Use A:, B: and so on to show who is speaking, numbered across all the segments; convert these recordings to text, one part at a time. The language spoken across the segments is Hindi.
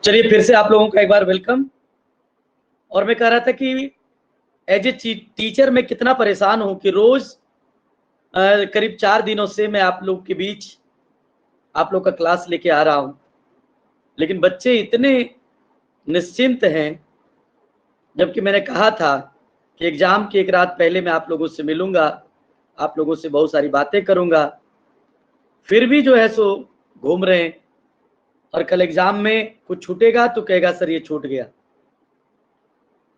A: चलिए फिर से आप लोगों का एक बार वेलकम। और मैं कह रहा था कि एज ए टीचर मैं कितना परेशान हूं कि रोज करीब 4 दिनों से मैं आप लोग के बीच आप लोग का क्लास लेके आ रहा हूं, लेकिन बच्चे इतने निश्चिंत हैं, जबकि मैंने कहा था कि एग्जाम की एक रात पहले मैं आप लोगों से मिलूंगा, आप लोगों से बहुत सारी बातें करूंगा, फिर भी जो है सो घूम रहे हैं। और कल एग्जाम में कुछ छूटेगा तो कहेगा सर ये छूट गया।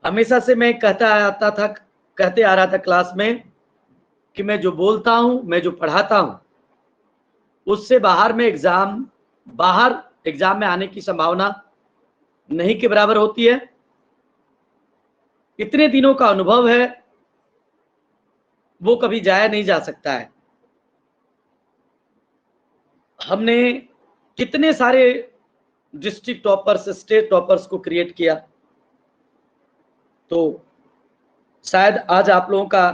A: हमेशा से मैं कहते आ रहा था क्लास में कि मैं जो बोलता हूं, मैं जो पढ़ाता हूं, उससे बाहर एग्जाम में आने की संभावना नहीं के बराबर होती है। इतने दिनों का अनुभव है, वो कभी जाया नहीं जा सकता है। हमने कितने सारे डिस्ट्रिक्ट टॉपर्स, स्टेट टॉपर्स को क्रिएट किया, तो शायद आज आप लोगों का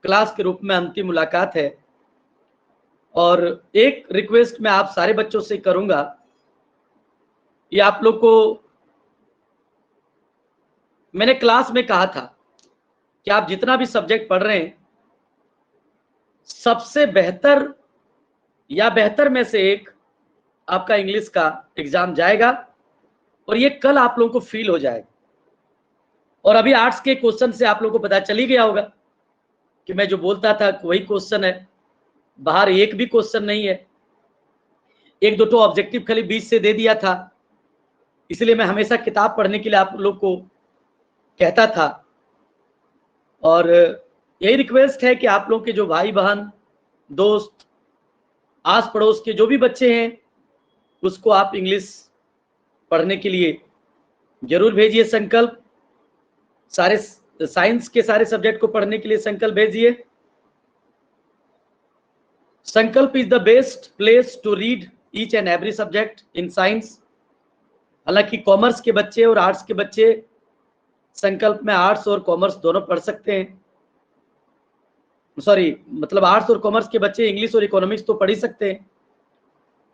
A: क्लास के रूप में अंतिम मुलाकात है। और एक रिक्वेस्ट मैं आप सारे बच्चों से करूंगा, ये आप लोग को मैंने क्लास में कहा था कि आप जितना भी सब्जेक्ट पढ़ रहे हैं, सबसे बेहतर या बेहतर में से एक आपका इंग्लिश का एग्जाम जाएगा, और ये कल आप लोगों को फील हो जाएगा। और अभी आर्ट्स के क्वेश्चन से आप लोगों को पता चल ही गया होगा कि मैं जो बोलता था वही क्वेश्चन है, बाहर एक भी क्वेश्चन नहीं है। एक दो तो ऑब्जेक्टिव खाली बीच से दे दिया था, इसलिए मैं हमेशा किताब पढ़ने के लिए आप लोग को कहता था। और यही रिक्वेस्ट है कि आप लोग के जो भाई बहन, दोस्त, आस पड़ोस के जो भी बच्चे हैं, उसको आप इंग्लिश पढ़ने के लिए जरूर भेजिए संकल्प। सारे साइंस के सारे सब्जेक्ट को पढ़ने के लिए संकल्प भेजिए। Sankalp is the best place to read each and every subject in science. हालांकि कॉमर्स के बच्चे और आर्ट्स के बच्चे संकल्प में आर्ट्स और कॉमर्स दोनों पढ़ सकते हैं। सॉरी, मतलब आर्ट्स और कॉमर्स के बच्चे इंग्लिश और इकोनॉमिक्स तो पढ़ ही सकते हैं।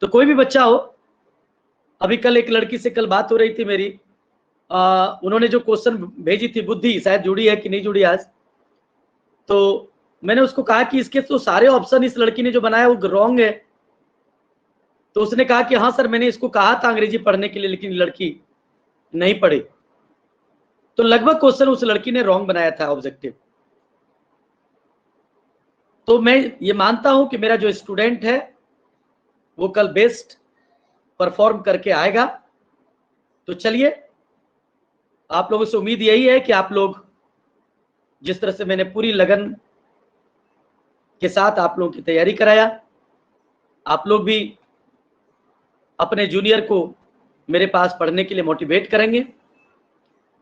A: तो कोई भी बच्चा हो, अभी कल एक लड़की से कल बात हो रही थी मेरी, उन्होंने जो क्वेश्चन भेजी थी, बुद्धि शायद जुड़ी है कि नहीं जुड़ी आज, तो मैंने उसको कहा कि इसके तो सारे ऑप्शन इस लड़की ने जो बनाया वो रॉन्ग है। तो उसने कहा कि हाँ सर, मैंने इसको कहा था अंग्रेजी पढ़ने के लिए, लेकिन लड़की नहीं पढ़ी। तो लगभग क्वेश्चन उस लड़की ने रॉन्ग बनाया था ऑब्जेक्टिव। तो मैं ये मानता हूं कि मेरा जो स्टूडेंट है वो कल बेस्ट परफॉर्म करके आएगा। तो चलिए, आप लोगों से उम्मीद यही है कि आप लोग जिस तरह से मैंने पूरी लगन के साथ आप लोगों की तैयारी कराया, आप लोग भी अपने जूनियर को मेरे पास पढ़ने के लिए मोटिवेट करेंगे।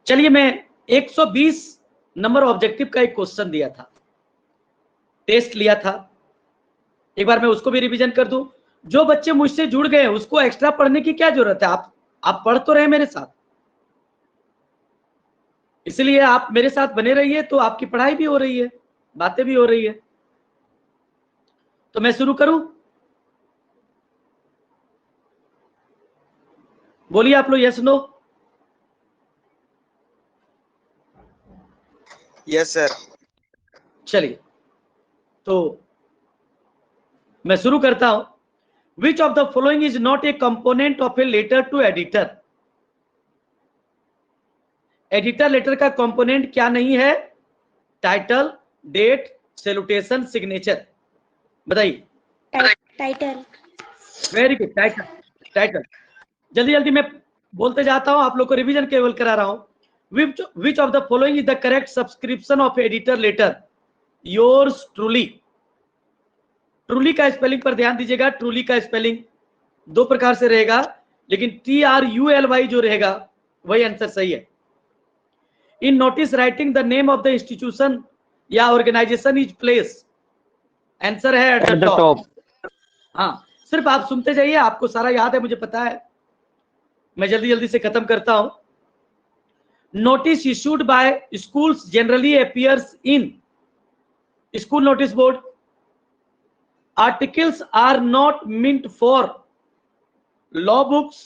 A: चलिए, मैं 120 नंबर ऑब्जेक्टिव का एक क्वेश्चन दिया था, टेस्ट लिया था, एक बार मैं उसको भी रिवीजन कर दूं। जो बच्चे मुझसे जुड़ गए उसको एक्स्ट्रा पढ़ने की क्या जरूरत है? आप पढ़ तो रहे मेरे साथ, इसलिए आप मेरे साथ बने रहिए, तो आपकी पढ़ाई भी हो रही है, बातें भी हो रही है। तो मैं शुरू करूं? बोलिए आप लोग, यस नो?
B: Yes sir.
A: चलिए, तो मैं शुरू करता हूं। Which of the following is not a component of a letter to editor? Editor letter का कंपोनेंट क्या नहीं है? Title, date, salutation, signature. बताइए।
C: टाइटल।
A: Very good, title. जल्दी जल्दी मैं बोलते जाता हूं, आप लोग को रिवीजन केवल करा रहा हूं। Which of the following is the correct subscription of editor letter? Yours truly. Truly का स्पेलिंग पर ध्यान दीजिएगा। ट्रूली का स्पेलिंग दो प्रकार से रहेगा, लेकिन TRULY जो रहेगा वही आंसर सही है। इन notice writing the name of the institution या ऑर्गेनाइजेशन इज प्लेस, आंसर है एट द टॉप। हाँ, सिर्फ आप सुनते जाइए, आपको सारा याद है, मुझे पता है। मैं जल्दी जल्दी से खत्म करता हूं। Notice issued by schools generally appears in school notice board. Articles are not meant for law books,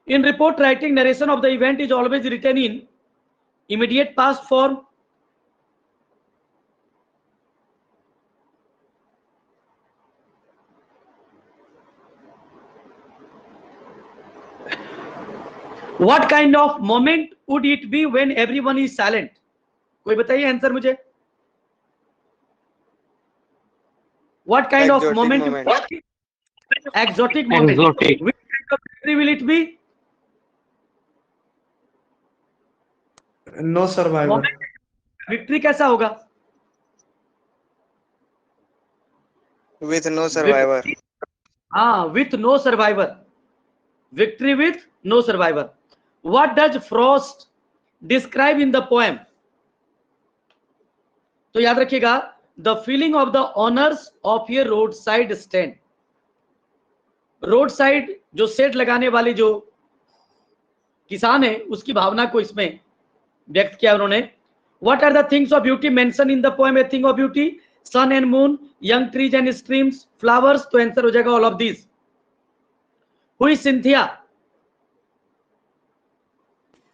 A: In report writing, narration of the event is always written in immediate past form. What kind of moment would it be when everyone is silent? कोई बताइए आंसर मुझे. What kind of moment? Exotic moment.
B: Exotic.
A: Which kind of victory will it be?
C: No survivor.
A: Victory कैसा होगा?
D: With no survivor.
A: हाँ, with no survivor. Victory with no survivor. What does Frost describe in the poem? तो याद रखिएगा, the feeling of the owners of a roadside stand. Road side जो सेट लगाने वाले जो किसान है, उसकी भावना को इसमें व्यक्त किया उन्होंने. What are the things of beauty mentioned in the poem? A thing of beauty, sun and moon, young trees and streams, flowers. तो आंसर हो जाएगा all of these. Who is Cynthia?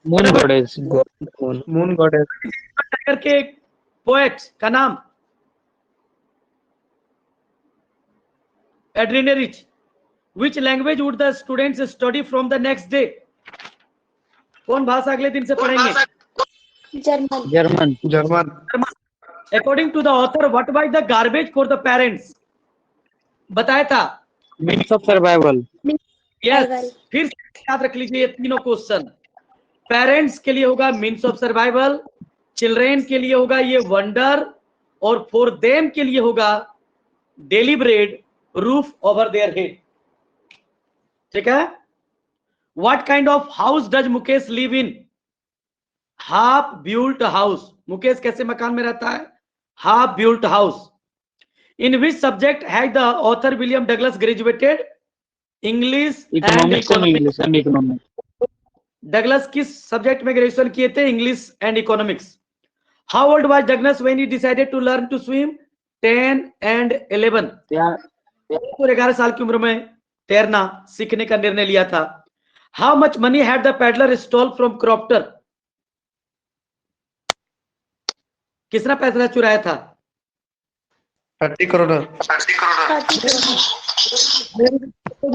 B: Moon goddess.
C: Moon goddess.
A: Tiger के पोएट का नाम एड्रिनरिच. Which language would the students study from the next day? कौन भाषा अगले दिन से पढ़ेंगे?
B: German.
A: According to the author, what was the garbage for the parents? बताया था.
B: Means of survival.
A: Yes. फिर याद रख लीजिए ये तीनों क्वेश्चन. पेरेंट्स के लिए होगा मीन्स ऑफ सर्वाइवल, चिल्ड्रेन के लिए होगा ये वंडर, और फॉर देम के लिए होगा daily bread, roof over their head. ठीक है. What kind of house does Mukesh live in? Half built house. Mukesh कैसे मकान में रहता है? Half built house. In which subject has the author William Douglas graduated? English and economics. Douglas किस सब्जेक्ट में ग्रेजुएशन किए थे? English and economics. How old was Douglas when he decided to learn to swim? 10 and 11. 11 साल की उम्र में तैरना सीखने का निर्णय लिया था. How much money had the peddler stole from crofter? किसने पैसा चुराया था?
C: 30 करोड़.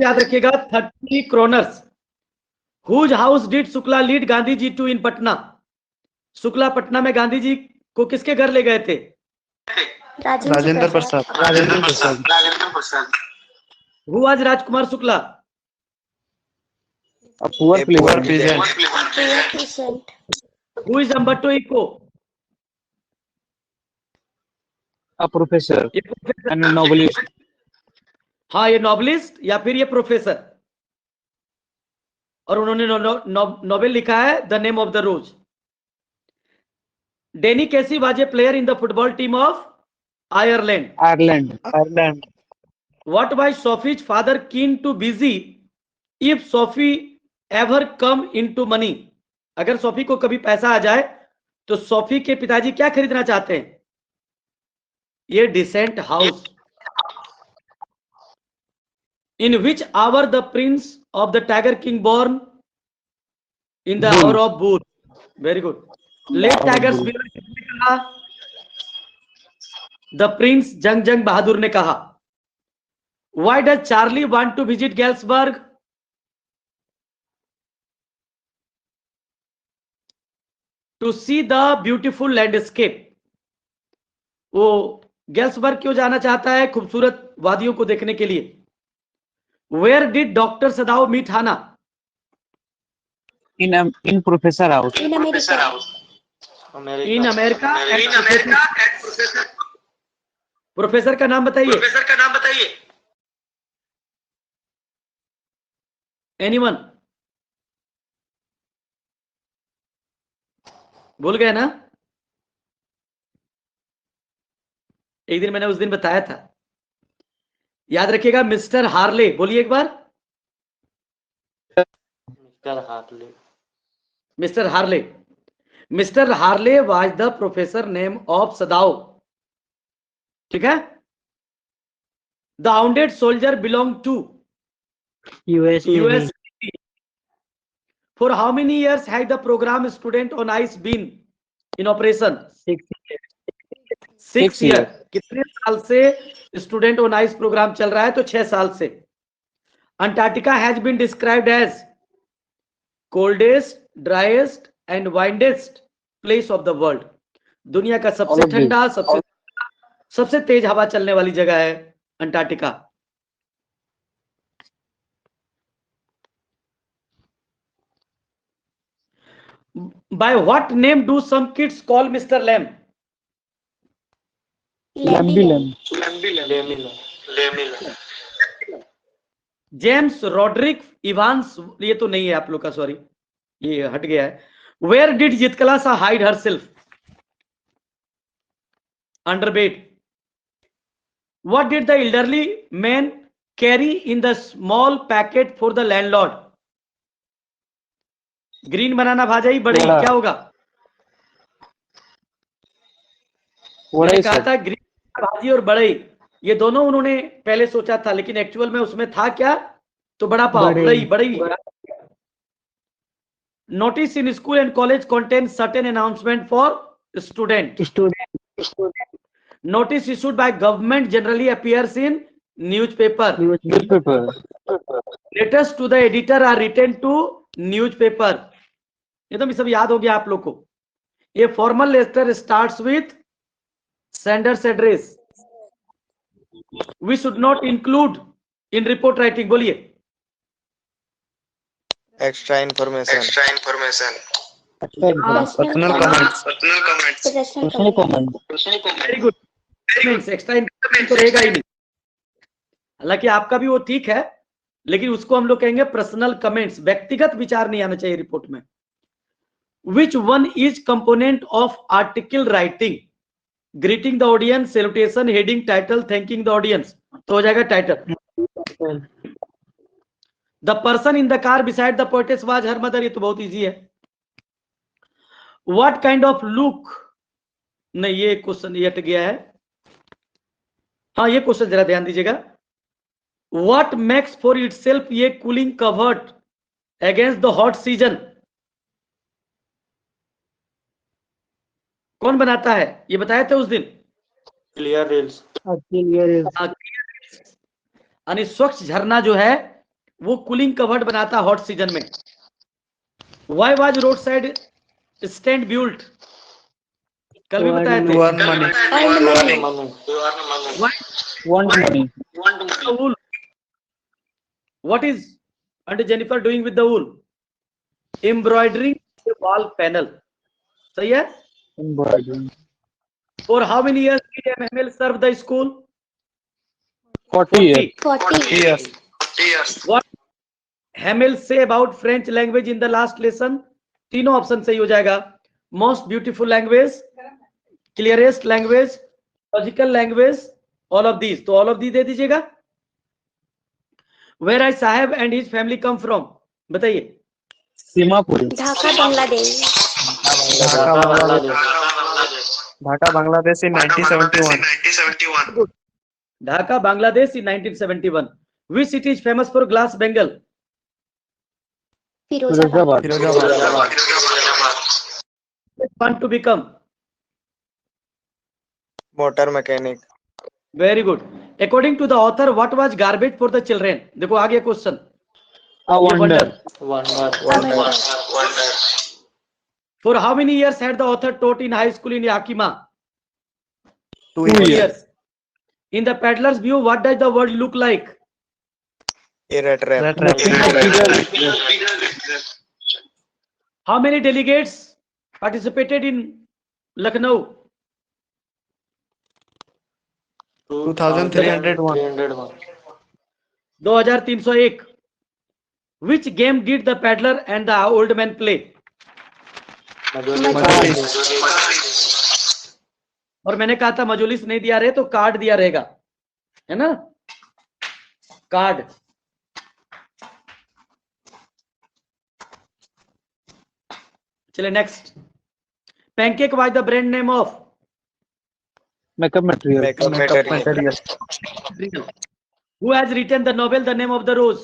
A: याद रखिएगा 30 kronors. Whose house did Shukla lead Gandhi ji to in Patna? Shukla Patna में गांधी जी को किसके घर ले गए थे?
C: Rajendra Prasad.
A: Who was Rajkumar Shukla?
B: A poor peasant.
A: Who is Umberto Eco?
B: A professor
A: ये प्रोफेसर.
B: and a novelist.
A: हाँ, ये नॉवलिस्ट या फिर ये प्रोफेसर. और उन्होंने नोवेल लिखा है द नेम ऑफ द रोज. डेनी कैसी was a player in the football team of Ireland.
B: Ireland.
A: What was Sophie's father keen to busy if Sophie ever come into money? अगर सोफी को कभी पैसा आ जाए तो सोफी के पिताजी क्या खरीदना चाहते हैं? ये decent house. In which hour the prince of the Tiger King born? In the
B: Bull.
A: hour of bull. Very good. Let
B: Hour of
A: tigers
B: bull.
A: be. किसने कहा? The prince जंग बहादुर ने कहा. Why does Charlie want to visit Galesburg? To see the beautiful landscape. वो गैल्सबर्ग क्यों जाना चाहता है? खूबसूरत वादियों को देखने के लिए. Where did Dr. Sadao meet Hannah?
B: In professor house.
D: In America.
A: In America and professor का नाम बताइए. Anyone? भूल गए ना? एक दिन मैंने उस दिन बताया था. याद रखिएगा. Mister Harley. बोलिए एक बार. Mister Harley. Mister Harley was the professor name of Sadao. ठीक है. The hounded soldier belong to
B: US.
A: US. For how many years had the program Student on Ice been in operation? 6 year. कितने साल से स्टूडेंट ऑन आइस प्रोग्राम चल रहा है? तो 6 साल से. Antarctica has been described as coldest, driest and windiest place of the world. दुनिया का सबसे ठंडा, सबसे तेज हवा चलने वाली जगह है Antarctica. By what name do some kids call Mr. Lamb? James Rodrick Evans, ये तो नहीं है आप लोग का, सॉरी ये हट गया है. Where did Jitkalasa hide herself? Under bed. What did the elderly man carry in the small packet for the landlord? Green banana भाजाई बड़ी, क्या होगा? मैंने कहा था ग्रीन भाजी और बड़ई, ये दोनों उन्होंने पहले सोचा था, लेकिन एक्चुअल में उसमें था क्या? तो बड़ा pav, vadai vadai. Notice in school and college contain certain announcement for student. Notice issued by government generally appears in newspaper. Letters to the editor are written to newspaper. ये तो सब याद हो गया आप लोग को. ये formal letter starts with sender's address. We should not include in report writing. बोलिए.
D: Extra information.
C: Personal comments.
A: Very good. Extra information तो रहेगा ही नहीं. हालांकि आपका भी वो ठीक है, लेकिन उसको हम लोग कहेंगे पर्सनल कमेंट्स. व्यक्तिगत विचार नहीं आना चाहिए रिपोर्ट में. Which one is component of article writing? Greeting the audience, salutation, heading, title, thanking the audience. तो हो जाएगा title. The person in the car beside the poetess was her mother. ये तो बहुत इजी है. What kind of look? नहीं, ये क्वेश्चन ये हट गया है. हाँ, ये क्वेश्चन जरा ध्यान दीजिएगा. What makes for itself ये cooling covered against the hot season? कौन बनाता है? ये बताए थे उस दिन.
C: Clear rails.
A: यानी स्वच्छ झरना जो है वो कूलिंग कवर्ड बनाता हॉट सीजन में. Why was roadside stand built? कल भी बताए थे. Wool. What is Auntie Jennifer doing with the wool? Embroidering the wall panel. सही है. For how many years did MML serve the school?
B: 40 years.
C: 40 years.
A: What Hamel say about French language in the last lesson? तीनों ऑप्शन सही हो जाएगा. Most beautiful language, clearest language, logical language, all of these. तो all of these दे दीजिएगा. Where is Saheb and his family come from? बताइए.
B: सीमापुर.
E: Dhaka Bangladesh.
C: Dhaka, Bangladesh in 1971.
A: Dhaka Bangladesh in 1971. Which city is famous for glass bangle?
E: Firozabad.
A: Want to become?
D: Motor mechanic.
A: Very good. According to the author, what was garbage for the children? देखो आगे question.
B: A wonder.
A: For how many years had the author taught in high school in Yakima?
C: 2
A: 2
C: years.
A: years. In the peddler's view, what does the world look like?
D: A rat trap.
A: How many delegates participated in Lucknow?
C: 2301.
A: 2301. Which game did the peddler and the old man play? और मैंने कहा था मजोलिस नहीं दिया रहे तो कार्ड दिया रहेगा, है ना. कार्ड. चले next. Pancake was the brand name of?
B: Makeup material.
C: Material.
A: Who has written the novel The Name of the Rose?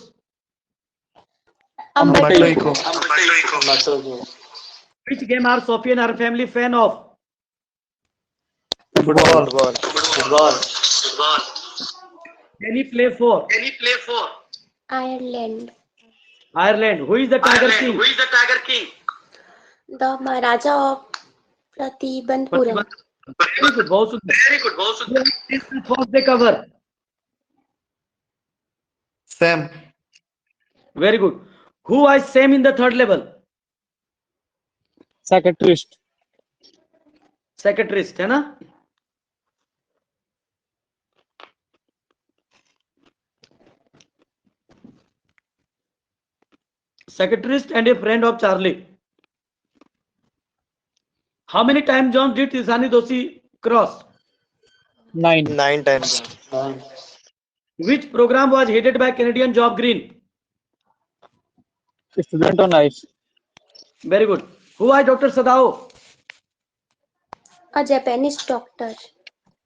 C: Umberto Eco.
A: Which game are Sophie and her family fan of?
C: Football.
A: Any play for?
E: Ireland.
A: Ireland. Who is the Tiger King?
E: The Maharaja of Pratibandpuram.
A: Very good. बहुत सुंदर. This is first day cover.
C: Sam.
A: Very good. Who was Sam in the third level?
B: Psychiatrist.
A: Psychiatrist है ना? Psychiatrist and a friend of Charlie. How many times John did Isani Doshi cross?
B: 9.
D: 9 times.
A: Which program was headed by Canadian Job Green?
B: Student on ice.
A: Very good. Who was Dr. Sadao?
E: A Japanese doctor.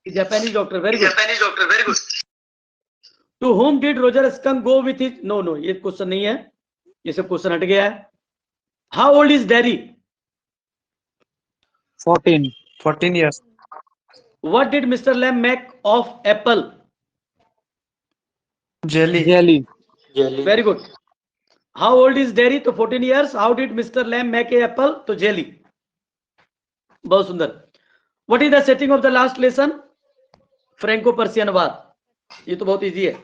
A: Japanese doctor. Very good. To whom did Roger Skunk go with his? No, ये क्वेश्चन नहीं है. ये सब क्वेश्चन हट गया है. How old is Derry?
B: 14.
C: 14 years.
A: What did Mr. Lamb make of apple?
C: Jelly.
B: Jelly.
A: Very good. How old is Derry? तो 14 years. How did Mr. Lamb make a apple? तो jelly. बहुत सुंदर. What is the setting of the last lesson? Franco Prussian war. ये तो बहुत इजी है.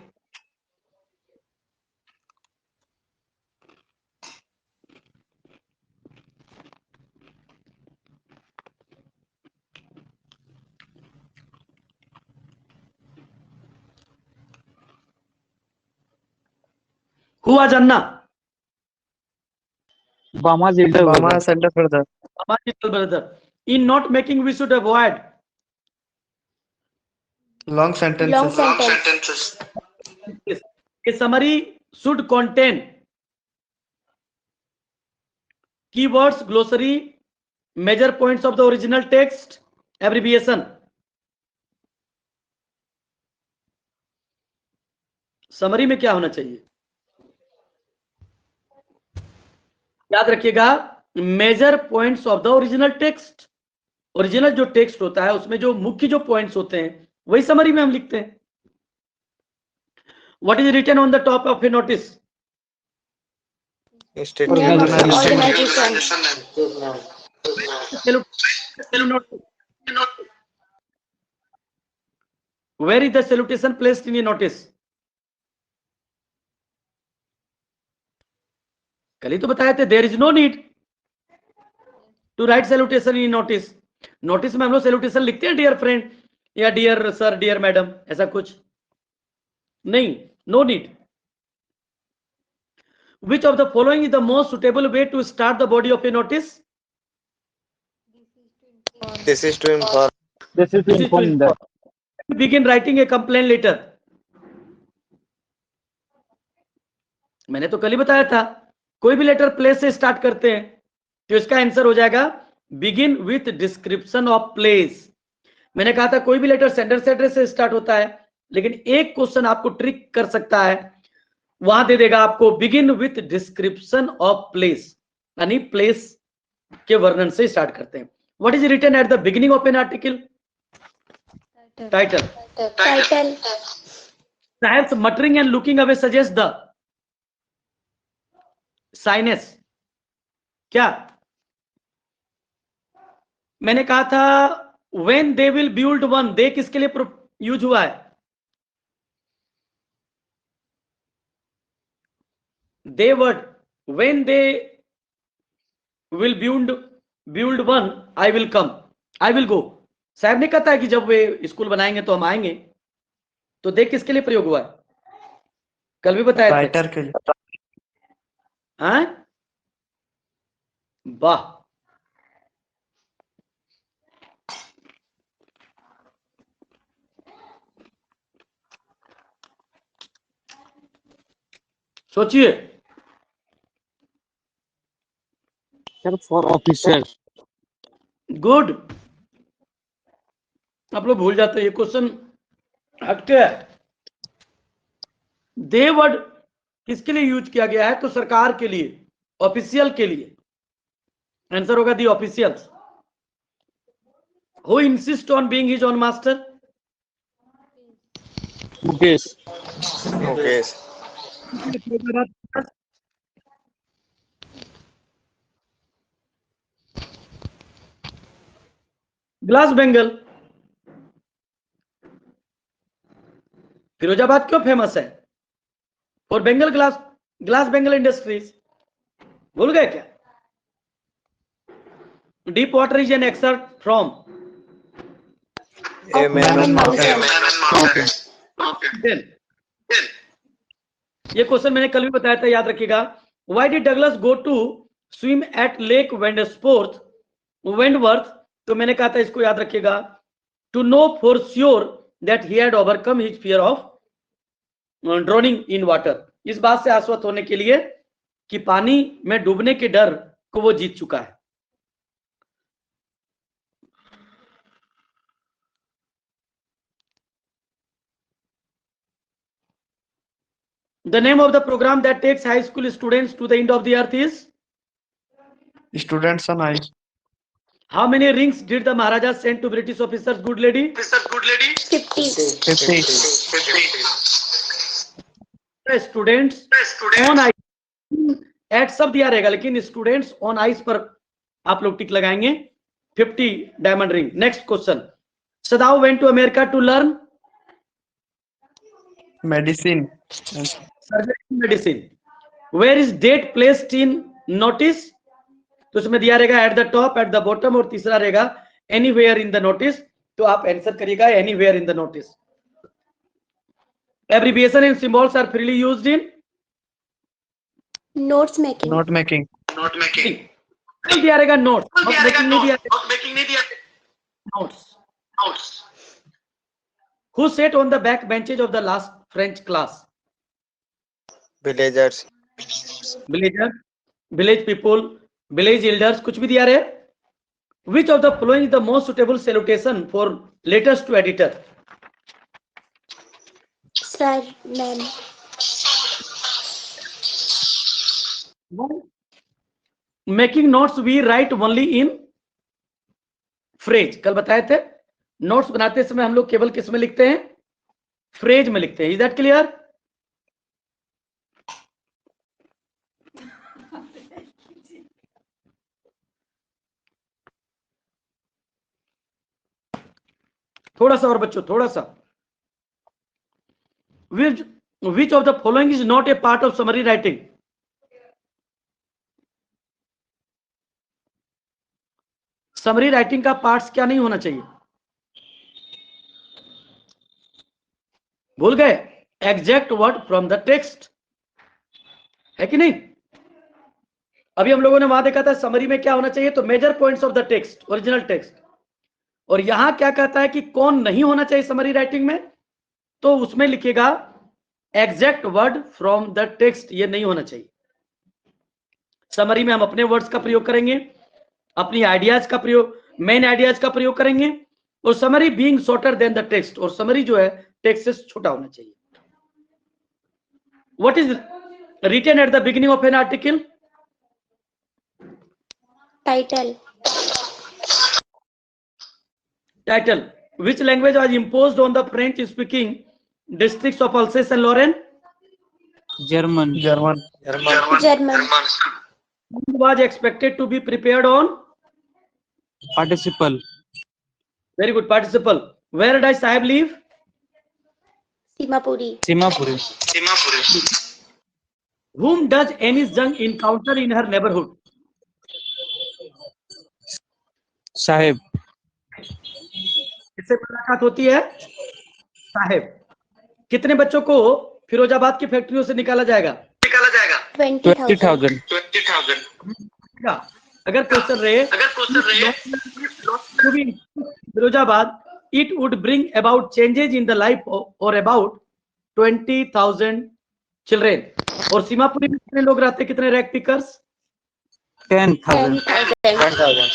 A: Who was Anna?
B: Bama's elder brother.
C: Bama's elder brother.
A: Bama's little brother. In note making, we should avoid
C: Long sentences.
E: Long sentence.
A: a summary should contain keywords, glossary, major points of the original text, abbreviation. Summary में क्या होना चाहिए? याद रखिएगा, major points of the original text. Original जो टेक्स्ट होता है उसमें जो मुख्य जो पॉइंट्स होते हैं वही समरी में हम लिखते हैं. What is written on the top of a notice?
E: Name of the organization.
A: Where is the salutation placed in a notice? कल ही तो बताए थे, there is no need to write salutation in notice. Notice में हम लोग सैल्यूटेशन लिखते हैं डियर फ्रेंड या डियर सर, डियर मैडम, ऐसा कुछ नहीं. No need. Which of the following is the most suitable way to start the body of a notice?
D: This is to inform.
B: This is to inform that.
A: Begin writing a complaint letter. मैंने तो कल ही बताया था, कोई भी लेटर प्लेस से स्टार्ट करते हैं तो इसका आंसर हो जाएगा begin with description of place. मैंने कहा था कोई भी लेटर सेंडर से एड्रेस से स्टार्ट होता है, लेकिन एक क्वेश्चन आपको ट्रिक कर सकता है, वहां दे देगा आपको begin with description of place, यानी प्लेस के वर्णन से स्टार्ट करते हैं. What is written at the beginning of an article? Title. Perhaps muttering and looking away suggests the shyness. क्या मैंने कहा था? when they will build one, दे किसके लिए यूज हुआ है? दे word. when they will build one, I will come, I will go. साहब ने कहा था कि जब वे स्कूल बनाएंगे तो हम आएंगे. तो दे किसके लिए प्रयोग हुआ है? कल भी बताया था.
C: राइटर के लिए.
A: हाँ, वाह. सोचिए.
B: Sir, for officers.
A: गुड. आप लोग भूल जाते हैं, ये क्वेश्चन हटके है. दे वर्ड किसके लिए यूज किया गया है? तो सरकार के लिए, ऑफिशियल के लिए। आंसर होगा the officials. Who insist on being his own master?
B: Mukesh.
D: Okay.
A: Glass bangle, Firozabad क्यों फेमस है? और बेंगल ग्लास बेंगल इंडस्ट्रीज, भूल गए क्या? Deep water is an extract from
D: A man on mountain.
A: ये क्वेश्चन मैंने कल भी बताया था, याद रखिएगा। Why did Douglas go to swim at lake Wentworth? तो मैंने कहा था, इसको याद रखिएगा, to know for sure that he had overcome his fear of drowning in water. इस बात से आश्वस्त होने के लिए कि पानी में डूबने के डर को वो जीत चुका है। The name of the program that takes high school students to the end of the earth is?
C: Students on ice.
A: How many rings did the Maharaja send to British officers, good lady?
E: 50.
C: 50.
A: Students on ice. At सब दिया रहेगा, लेकिन स्टूडेंट्स ऑन आइस पर आप लोग टिक लगाएंगे। 50 diamond ring. Next question, Sadao went to America to learn
C: Medicine.
A: Surgery medicine. Where is date placed in notice? तो उसमें दिया रहेगा at the top, at the bottom, और तीसरा रहेगा एनीवेयर इन द नोटिस। तो आप आंसर करिएगा anywhere in the notice. Abbreviation and symbols are freely used in
E: Notes making.
C: Note making.
A: दिया रहेगा नोट्स, मेकिंग नहीं दिया notes. Who sat on the back benches of the last French class?
D: Villagers.
A: Villager, village people, village elders, कुछ भी दिया रहे। Which of the following is the most suitable salutation for letters to editor?
E: Sir, ma'am.
A: Making notes we write only in phrase। कल बताए थे, नोट्स बनाते समय हम लोग केवल किस में लिखते हैं? फ्रेज में लिखते हैं। Is that clear? थोड़ा सा और बच्चों, थोड़ा सा। Which of the following is not a part of summary writing? Summary writing का पार्ट्स क्या नहीं होना चाहिए? भूल गए? Exact word from the text, है कि नहीं? अभी हम लोगों ने वहां देखा था समरी में क्या होना चाहिए, तो major points of the text, original text. और यहां क्या कहता है कि कौन नहीं होना चाहिए समरी राइटिंग में? तो उसमें लिखिएगा exact word from the text, ये नहीं होना चाहिए। समरी में हम अपने वर्ड्स का प्रयोग करेंगे, अपनी आइडियाज का प्रयोग, मेन आइडियाज का प्रयोग करेंगे। और summary being shorter than the text, और समरी जो है टेक्स्ट से छोटा होना चाहिए। What is written at the beginning of an article?
E: Title.
A: Title. Which language was imposed on the French speaking districts of Alsace and Lorraine?
B: German.
C: German.
E: German.
A: Was expected to be prepared on?
B: Participle.
A: Very good, participle. Where does Sahib live?
E: Simapuri.
B: Simapuri.
A: Whom does Annie's Jung encounter in her neighborhood?
B: Sahib.
A: किससे मुलाकात होती है? साहेब। कितने बच्चों को फिरोजाबाद की फैक्ट्रियों से निकाला जाएगा?
E: 20,000.
B: 20,000.
A: अगर क्वेश्चन रहे Firozabad, it would bring about changes in the life or about 20,000 children. और सीमापुरी में कितने लोग रहते, कितने रैग पिकर्स?
B: 10,000.
E: 10,000.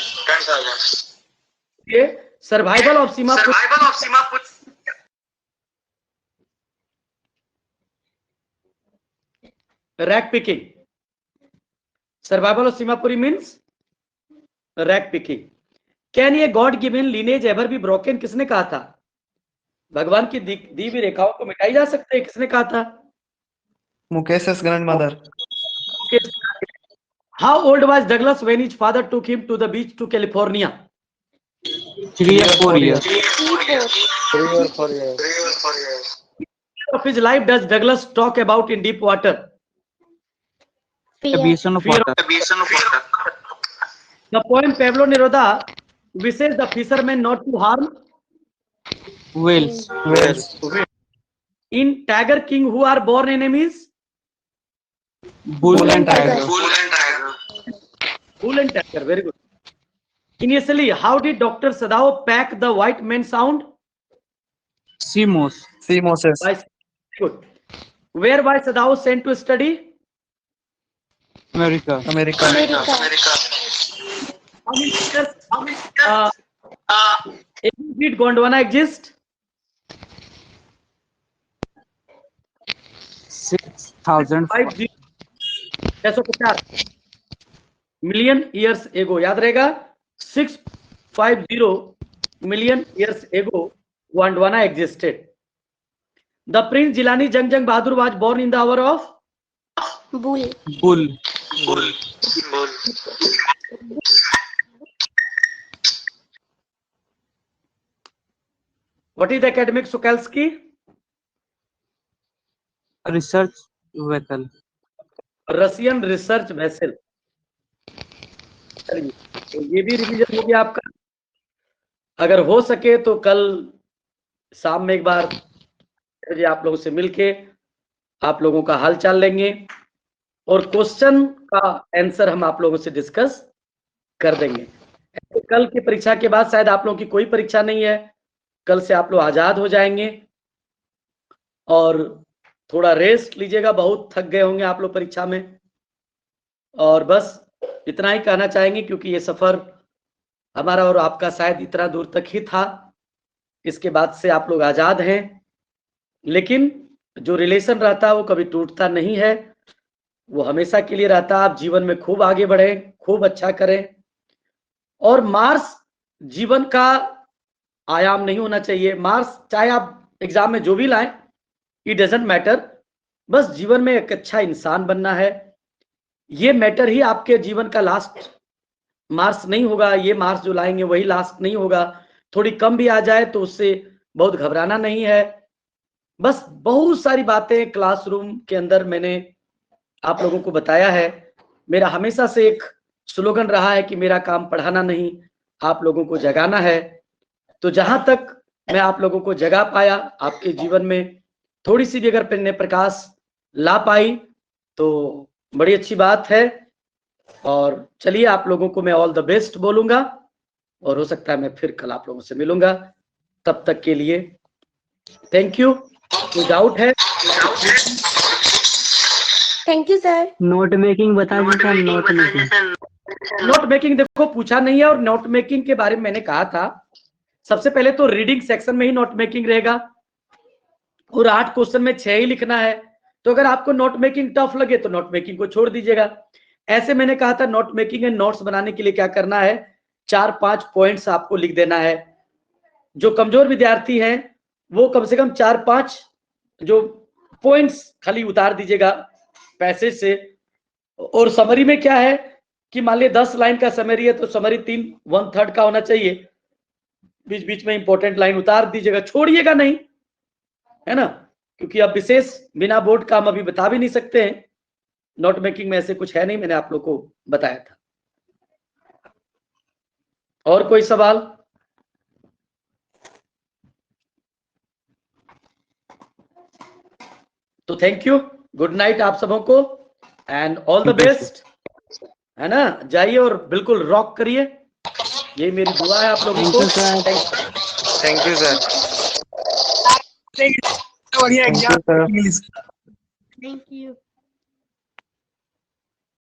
A: ये survival of Seemapur. Rag picking. Survival of Seemapuri means rag picking. Can ये god given lineage ever be broken? किसने कहा था? भगवान की दी हुई रेखाओं को मिटाई जा सकते हैं, किसने कहा था?
C: Mukesh's grandmother.
A: How old was Douglas when his father took him to the beach to California?
B: 3 or 4 years.
D: 3 or 4 years.
A: Of his life does Douglas talk about in deep water?
B: The
E: Fear.
B: basin of
A: Fear
B: water.
A: The poem Pablo Neruda wishes the fisherman not to harm.
B: Whales.
C: Wales.
A: In Tiger King, who are born enemies?
B: Bull and tiger.
A: Bull and tiger. Very good. Initially, how did Dr. Sadao pack the white men sound?
B: Sea moss.
C: Sea mosses.
A: By good. Where was Sadao sent to study?
B: America.
C: America.
E: America.
A: How many years? Did Gondwana exist?
B: 6,000.
A: 650 million years ago, याद रहेगा 650 million years ago Gondwana existed. The Prince Jilani Jang Bahadur was born in the hour of
E: Bull.
B: Bull.
A: what is the academic Sokalsky?
B: Research vessel.
A: Russian research vessel. चलिए, तो ये भी रिवीजन हो गया आपका। अगर हो सके तो कल शाम में एक बार मुझे आप लोगों से मिलके आप लोगों का हाल चाल लेंगे और क्वेश्चन का आंसर हम आप लोगों से डिस्कस कर देंगे। तो कल की परीक्षा के बाद शायद आप लोगों की कोई परीक्षा नहीं है, कल से आप लोग आजाद हो जाएंगे और थोड़ा रेस्ट लीजिएगा, बहुत थक गए होंगे आप लोग परीक्षा में। और बस इतना ही कहना चाहेंगे क्योंकि ये सफर हमारा और आपका शायद इतना दूर तक ही था, इसके बाद से आप लोग आजाद हैं। लेकिन जो रिलेशन रहता है वो कभी टूटता नहीं है, वो हमेशा के लिए रहता है। आप जीवन में खूब आगे बढ़े, खूब अच्छा करें। और मार्क्स जीवन का आयाम नहीं होना चाहिए। मार्क्स चाहे आप एग्जाम में जो भी लाएं, इट डजंट मैटर, बस जीवन में एक अच्छा इंसान बनना है। ये मैटर ही आपके जीवन का लास्ट मार्क्स नहीं होगा। ये मार्क्स जो लाएंगे वही लास्ट नहीं होगा। थोड़ी कम भी आ जाए तो उससे बहुत घबराना नहीं है। बस बहुत सारी बातें क्लासरूम के अंदर मैंने आप लोगों को बताया है। मेरा हमेशा से एक स्लोगन रहा है कि मेरा काम पढ़ाना नहीं, आप लोगों को जगाना है। तो जहां तक मैं आप लोगों को जगा पाया, आपके जीवन में थोड़ी सी भी अगर मैंने प्रकाश ला पाई तो बड़ी अच्छी बात है। और चलिए, आप लोगों को मैं ऑल द बेस्ट बोलूंगा और हो सकता है मैं फिर कल आप लोगों से मिलूंगा। तब तक के लिए थैंक यू। कोई डाउट है?
E: Thank you sir.
F: Note making बता दीजिए।
A: नोट मेकिंग देखो पूछा नहीं है, और नोट मेकिंग के बारे में मैंने कहा था सबसे पहले तो रीडिंग सेक्शन में ही नोट मेकिंग रहेगा और 8 क्वेश्चन में 6 ही लिखना है। तो अगर आपको नोट मेकिंग टफ लगे तो नोट मेकिंग को छोड़ दीजिएगा। ऐसे मैंने कहा था नोट मेकिंग एंड नोट्स बनाने के लिए क्या करना है, 4-5 पॉइंट्स आपको लिख देना है। जो कमजोर विद्यार्थी हैं वो कम से कम 4-5 जो पॉइंट्स खाली उतार दीजिएगा पैसेज से। और समरी में क्या है कि मान लीजिए 10 लाइन का समरी है तो समरी 1/3 का होना चाहिए। बीच बीच में इंपॉर्टेंट लाइन उतार दीजिएगा, छोड़िएगा नहीं, है ना, क्योंकि अब विशेष बिना बोर्ड का हम अभी बता भी नहीं सकते हैं। नोट मेकिंग में ऐसे कुछ है नहीं, मैंने आप लोग को बताया था। और कोई सवाल? तो थैंक यू, गुड नाइट आप सबों को एंड ऑल द बेस्ट, है ना। जाइए और बिल्कुल रॉक करिए, यही मेरी दुआ है आप लोगों को।
D: Thank you sir.
C: बढ़िया एग्जाम।
E: Thank you.